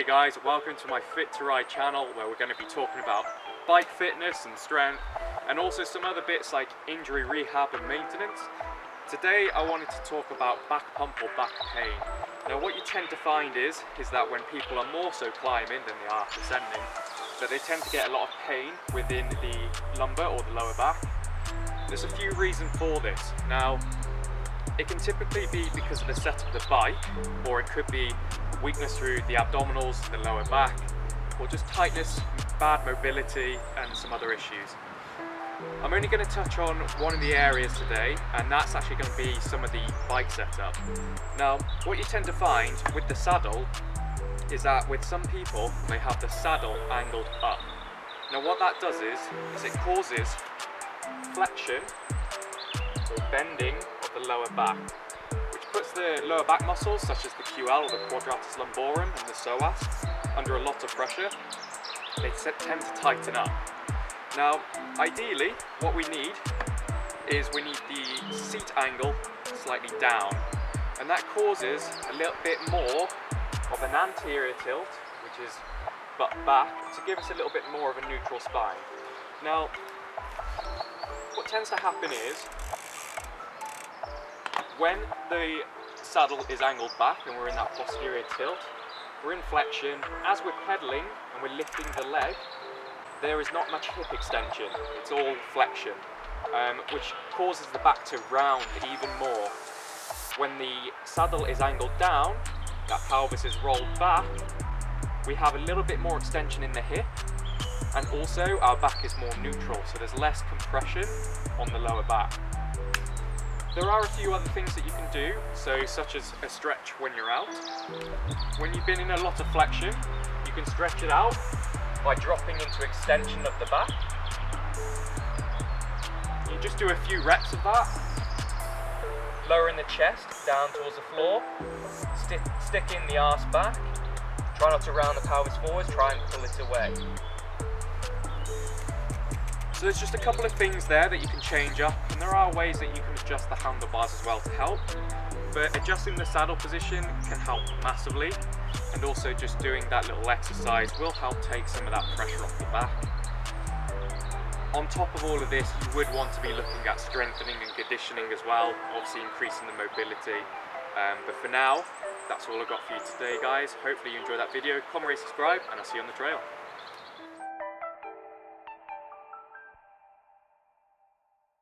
Hey guys, welcome to my Fit to Ride channel, where we're going to be talking about bike fitness and strength and also some other bits like injury rehab and maintenance. Today I wanted to talk about back pump or back pain. Now what you tend to find is that when people are more so climbing than they are descending, that they tend to get a lot of pain within the lumbar or the lower back. There's a few reasons for this. Now it can typically be because of the setup of the bike, or it could be weakness through the abdominals, the lower back, or just tightness, bad mobility and some other issues. I'm only going to touch on one of the areas today, and that's actually going to be some of the bike setup. Now what you tend to find with the saddle is that with some people they have the saddle angled up. Now what that does is it causes flexion or bending of the lower back, which puts the lower back muscles such as the QL or the quadratus lumborum and the psoas under a lot of pressure. They tend to tighten up. Now ideally what we need is the seat angle slightly down, and that causes a little bit more of an anterior tilt, which is butt back, to give us a little bit more of a neutral spine. Now what tends to happen is when the saddle is angled back and we're in that posterior tilt, we're in flexion. As we're pedaling and we're lifting the leg, there is not much hip extension, it's all flexion, which causes the back to round even more. When the saddle is angled down, that pelvis is rolled back, we have a little bit more extension in the hip, and also our back is more neutral, so there's less compression on the lower back. There are a few other things that you can do, such as a stretch when you're out. When you've been in a lot of flexion, you can stretch it out by dropping into extension of the back. You just do a few reps of that, lowering the chest down towards the floor, sticking the arse back, try not to round the pelvis forwards, try and pull it away. So there's just a couple of things there that you can change up, and there are ways that you can adjust the handlebars as well to help, but adjusting the saddle position can help massively, and also just doing that little exercise will help take some of that pressure off the back. On top of all of this, you would want to be looking at strengthening and conditioning as well, obviously increasing the mobility, but for now that's all I've got for you today guys. Hopefully you enjoyed that video. Comment, rate, subscribe, and I'll see you on the trail.